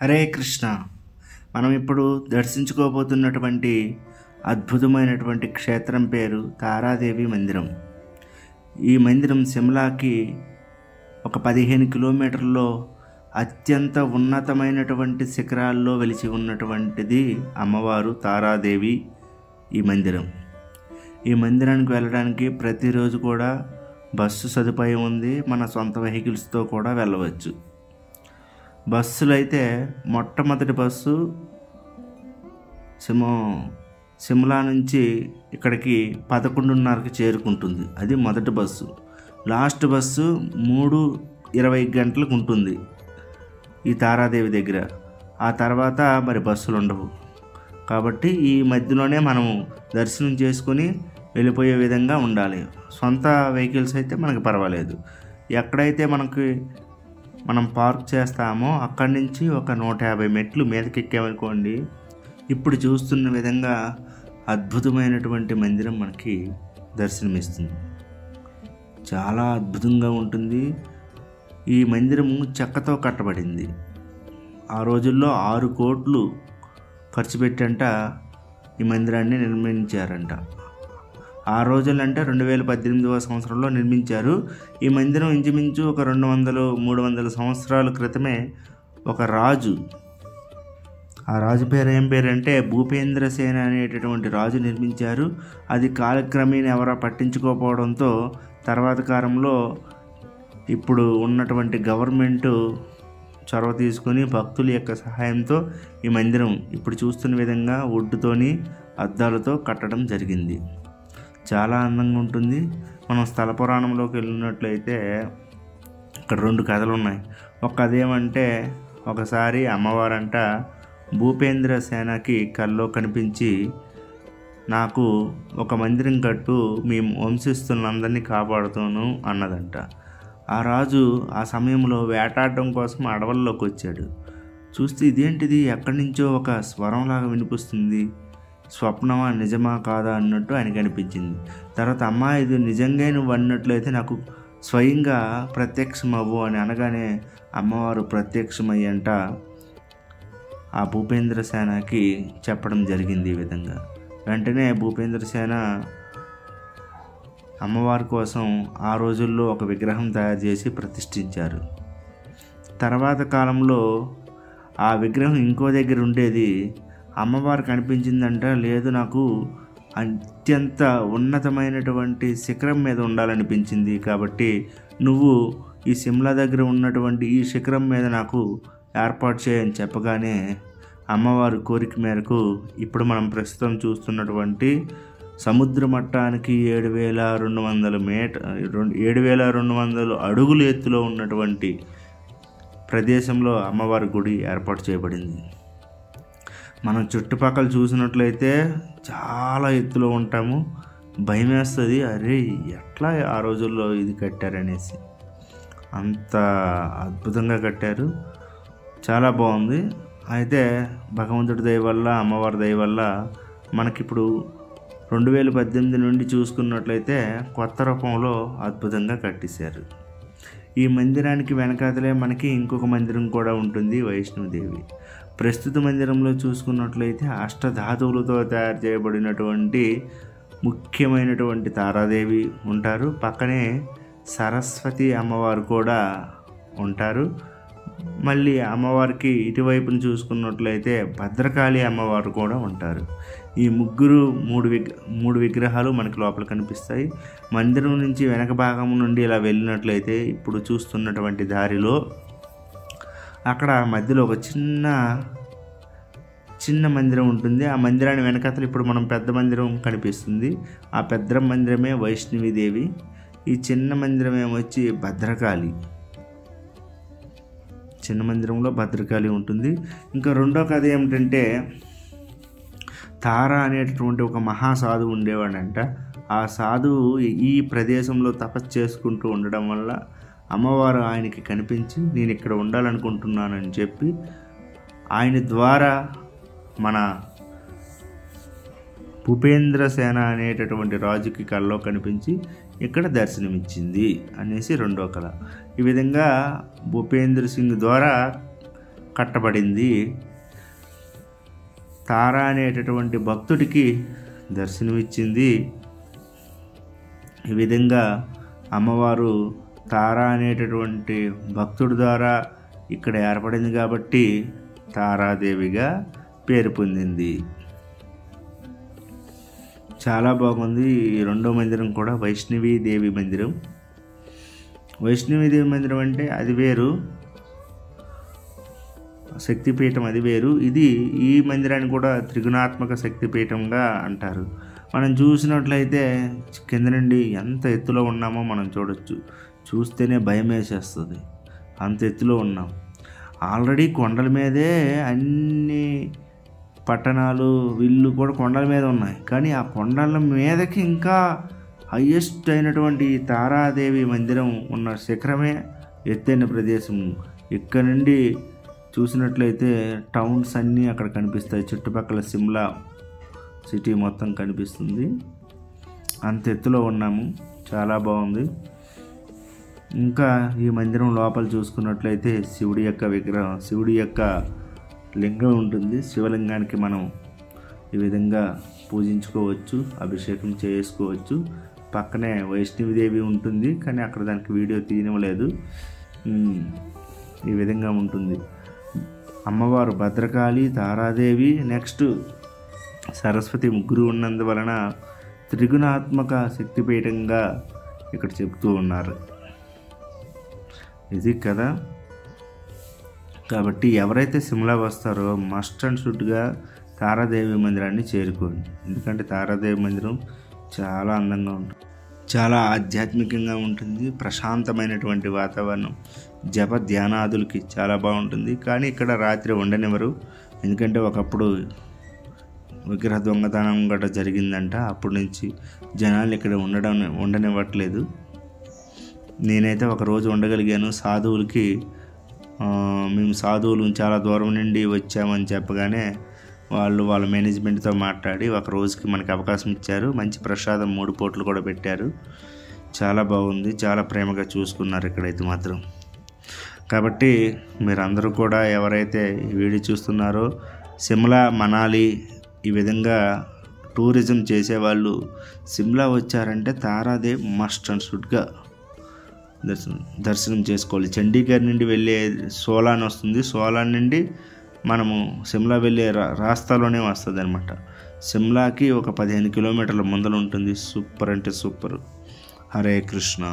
హరే కృష్ణ. మనం ఇప్పుడు దర్శించుకోబోతున్నటువంటి అద్భుతమైనటువంటి క్షేత్రం పేరు తారాదేవి మందిరం. ఈ మందిరం సిమ్లాకి ఒక 15 కిలోమీటర్లో అత్యంత ఉన్నతమైనటువంటి శిఖరాల్లో వెలిసి ఉన్నటువంటిది అమ్మవారు తారాదేవి ఈ మందిరం. ఈ మందిరానికి వెళ్ళడానికి ప్రతిరోజు కూడా బస్సు సదుపాయం ఉంది. మన సొంత వెహికల్స్తో కూడా వెళ్ళవచ్చు. బస్సులు అయితే మొట్టమొదటి బస్సు సిమ్లా నుంచి ఇక్కడికి 11:30కి చేరుకుంటుంది. అది మొదటి బస్సు. లాస్ట్ బస్సు 3:20 గంటలకు ఉంటుంది ఈ తారాదేవి దగ్గర. ఆ తర్వాత మరి బస్సులు ఉండవు. కాబట్టి ఈ మధ్యలోనే మనము దర్శనం చేసుకొని వెళ్ళిపోయే విధంగా ఉండాలి. సొంత వెహికల్స్ అయితే మనకు పర్వాలేదు. ఎక్కడైతే మనం పార్క్ చేస్తామో అక్కడి నుంచి ఒక 150 మెట్లు మీదకి ఎక్కామనుకోండి, ఇప్పుడు చూస్తున్న విధంగా అద్భుతమైనటువంటి మందిరం మనకి దర్శనమిస్తుంది. చాలా అద్భుతంగా ఉంటుంది. ఈ మందిరము చెక్కతో కట్టబడింది. ఆ రోజుల్లో 6 కోట్లు ఖర్చు పెట్టంట ఈ మందిరాన్ని నిర్మించారంట. ఆ రోజులంటే 2018వ సంవత్సరంలో నిర్మించారు. ఈ మందిరం ఇంచుమించు ఒక 200-300 సంవత్సరాల క్రితమే ఒక రాజు, ఆ రాజు పేరు ఏం పేరంటే భూపేంద్రసేన అనేటటువంటి రాజు నిర్మించారు. అది కాలక్రమేణా ఎవరో పట్టించుకోకపోవడంతో తర్వాత కాలంలో ఇప్పుడు ఉన్నటువంటి గవర్నమెంటు చొరవ తీసుకొని భక్తుల యొక్క సహాయంతో ఈ మందిరం ఇప్పుడు చూస్తున్న విధంగా వుడ్తోని అద్దాలతో కట్టడం జరిగింది. చాలా అందంగా ఉంటుంది. మనం స్థల పురాణంలోకి వెళ్ళినట్లయితే ఇక్కడ 2 కథలు ఉన్నాయి. ఒక కథ ఏమంటే, ఒకసారి అమ్మవారంట భూపేంద్రసేనకి కల్లో కనిపించి, నాకు ఒక మందిరం కట్టు, మీ వంశస్థులందరినీ కాపాడుతాను అన్నదంట. ఆ రాజు ఆ సమయంలో వేటాడడం కోసం అడవుల్లోకి వచ్చాడు. చూస్తే ఇదేంటిది, ఎక్కడి నుంచో ఒక స్వరంలాగా వినిపిస్తుంది. స్వప్నమా నిజమా కాదా అన్నట్టు ఆయనకు అనిపించింది. తర్వాత అమ్మా, ఇది నిజంగా నువ్వు అన్నట్లయితే నాకు స్వయంగా ప్రత్యక్షమవ్వు అని అనగానే అమ్మవారు ప్రత్యక్షమయ్యంట ఆ భూపేంద్రసేనకి చెప్పడం జరిగింది. ఈ విధంగా వెంటనే భూపేంద్రసేన అమ్మవారి కోసం ఆ రోజుల్లో ఒక విగ్రహం తయారు చేసి ప్రతిష్ఠించారు. తర్వాత కాలంలో ఆ విగ్రహం ఇంకో దగ్గర ఉండేది. అమ్మవారు కనిపించిందంట, లేదు నాకు అత్యంత ఉన్నతమైనటువంటి శిఖరం మీద ఉండాలనిపించింది, కాబట్టి నువ్వు ఈ సిమ్లా దగ్గర ఉన్నటువంటి ఈ శిఖరం మీద నాకు ఏర్పాటు చేయని చెప్పగానే అమ్మవారి కోరిక మేరకు ఇప్పుడు మనం ప్రస్తుతం చూస్తున్నటువంటి సముద్ర మట్టానికి 7,200 అడుగుల ఎత్తులో ఉన్నటువంటి ప్రదేశంలో అమ్మవారి గుడి ఏర్పాటు చేయబడింది. మనం చుట్టుపక్కల చూసినట్లయితే చాలా ఎత్తులో ఉంటాము. భయం వేస్తుంది, అరే ఎట్లా ఆ రోజుల్లో ఇది కట్టారనేసి. అంత అద్భుతంగా కట్టారు. చాలా బాగుంది. అయితే భగవంతుడి దయ వల్ల, అమ్మవారి దయ వల్ల మనకిప్పుడు 2018 నుండి చూసుకున్నట్లయితే కొత్త రూపంలో అద్భుతంగా కట్టేశారు. ఈ మందిరానికి వెనకాతలే మనకి ఇంకొక మందిరం కూడా ఉంటుంది, వైష్ణవదేవి. ప్రస్తుత మందిరంలో చూసుకున్నట్లయితే అష్టధాతువులతో తయారు చేయబడినటువంటి ముఖ్యమైనటువంటి తారాదేవి ఉంటారు. పక్కనే సరస్వతి అమ్మవారు కూడా ఉంటారు. మళ్ళీ అమ్మవారికి ఇటువైపును చూసుకున్నట్లయితే భద్రకాళి అమ్మవారు కూడా ఉంటారు. ఈ ముగ్గురు మూడు విగ్రహాలు మనకి లోపల కనిపిస్తాయి. మందిరం నుంచి వెనక భాగం నుండి ఇలా వెళ్ళినట్లయితే ఇప్పుడు చూస్తున్నటువంటి దారిలో అక్కడ మధ్యలో ఒక చిన్న మందిరం ఉంటుంది. ఆ మందిరాన్ని వెనకాతలు ఇప్పుడు మనం పెద్ద మందిరం కనిపిస్తుంది. ఆ పెద్ద మందిరమే వైష్ణవీదేవి. ఈ చిన్న మందిరం ఏమొచ్చి భద్రకాళి. చిన్న మందిరంలో భద్రకాళి ఉంటుంది. ఇంకా రెండో కథ ఏమిటంటే, తార అనేటటువంటి ఒక మహాసాధువు ఉండేవాడంట. ఆ సాధువు ఈ ప్రదేశంలో తపస్సు చేసుకుంటూ ఉండడం వల్ల అమ్మవారు ఆయనకి కనిపించి, నేను ఇక్కడ ఉండాలనుకుంటున్నానని చెప్పి ఆయన ద్వారా మన భూపేంద్రసేన అనేటటువంటి రాజుకి కల్లో కనిపించి ఇక్కడ దర్శనమిచ్చింది అనేసి రెండో కళ. ఈ విధంగా భూపేంద్ర సింగ్ ద్వారా కట్టబడింది. తారా అనేటటువంటి భక్తుడికి దర్శనమిచ్చింది. ఈ విధంగా అమ్మవారు తారా అనేటటువంటి భక్తుడి ద్వారా ఇక్కడ ఏర్పడింది కాబట్టి తారాదేవిగా పేరు పొందింది. చాలా బాగుంది. ఈ రెండో మందిరం కూడా వైష్ణవీదేవి మందిరం. వైష్ణవీదేవి మందిరం అంటే అది వేరు, శక్తిపీఠం అది వేరు. ఈ మందిరాన్ని కూడా త్రిగుణాత్మక శక్తిపీఠంగా అంటారు. మనం చూసినట్లయితే కింద నుండి ఎంత ఎత్తులో ఉన్నామో మనం చూడొచ్చు. చూస్తేనే భయం వేసేస్తుంది, అంత ఎత్తులో ఉన్నాం. ఆల్రెడీ కొండల మీదే అన్ని పట్టణాలు ఇల్లు కూడా కొండల మీద ఉన్నాయి. కానీ ఆ కొండల మీదకి ఇంకా హయ్యెస్ట్ అయినటువంటి తారాదేవి మందిరం ఉన్న శిఖరమే ఎత్తైన ప్రదేశం. ఇక్కడ నుండి చూసినట్లయితే టౌన్స్ అన్నీ అక్కడ కనిపిస్తాయి. చుట్టుపక్కల సిమ్లా సిటీ మొత్తం కనిపిస్తుంది. అంత ఎత్తులో ఉన్నాము. చాలా బాగుంది. ఇంకా ఈ మందిరం లోపల చూసుకున్నట్లయితే శివుడి యొక్క విగ్రహం, శివుడి యొక్క లింగం ఉంటుంది. శివలింగానికి మనం ఈ విధంగా పూజించుకోవచ్చు, అభిషేకం చేసుకోవచ్చు. పక్కనే వైష్ణవీదేవి ఉంటుంది, కానీ అక్కడ దానికి వీడియో తీయనివ్వలేదు. ఈ విధంగా ఉంటుంది. అమ్మవారు భద్రకాళి, తారాదేవి, నెక్స్ట్ సరస్వతి ముగ్గురు ఉన్నందువలన త్రిగుణాత్మక శక్తిపీఠంగా ఇక్కడ చెప్తూ ఉన్నారు. ఇది కదా. కాబట్టి ఎవరైతే సిమ్లా వస్తారో మస్ట్ అండ్ షుడ్గా తారాదేవి మందిరాన్ని చేరుకోండి. ఎందుకంటే తారాదేవి మందిరం చాలా అందంగా ఉంటుంది, చాలా ఆధ్యాత్మికంగా ఉంటుంది. ప్రశాంతమైనటువంటి వాతావరణం, జప ధ్యానాదులకి చాలా బాగుంటుంది. కానీ ఇక్కడ రాత్రి ఉండనివ్వరు. ఎందుకంటే ఒకప్పుడు విగ్రహ దొంగతనం గట్రా జరిగిందంట. అప్పటి నుంచి జనాలు ఇక్కడ ఉండనివ్వట్లేదు. నేనైతే ఒకరోజు ఉండగలిగాను. సాధువులకి మేము సాధువులు చాలా దూరం నుండి వచ్చామని చెప్పగానే వాళ్ళ మేనేజ్మెంట్తో మాట్లాడి ఒక రోజుకి మనకి అవకాశం ఇచ్చారు. మంచి ప్రసాదం 3 పూటలు కూడా పెట్టారు. చాలా బాగుంది. చాలా ప్రేమగా చూసుకున్నారు ఇక్కడైతే మాత్రం. కాబట్టి మీరందరూ కూడా ఎవరైతే ఈ వీడియో చూస్తున్నారో సిమ్లా, మనాలి ఈ విధంగా టూరిజం చేసేవాళ్ళు సిమ్లా వచ్చారంటే తారాదేవి మస్ట్ అండ్ షుడ్గా దర్శనం చేసుకోవాలి. చండీగఢ్ నుండి వెళ్ళే సోలాన్ వస్తుంది. సోలాన్ నుండి మనము సిమ్లా వెళ్ళే రాస్తాలోనే వస్తుంది అనమాట. సిమ్లాకి ఒక 15 కిలోమీటర్ల ముందర ఉంటుంది. సూపర్ అంటే సూపర్. హరే కృష్ణ.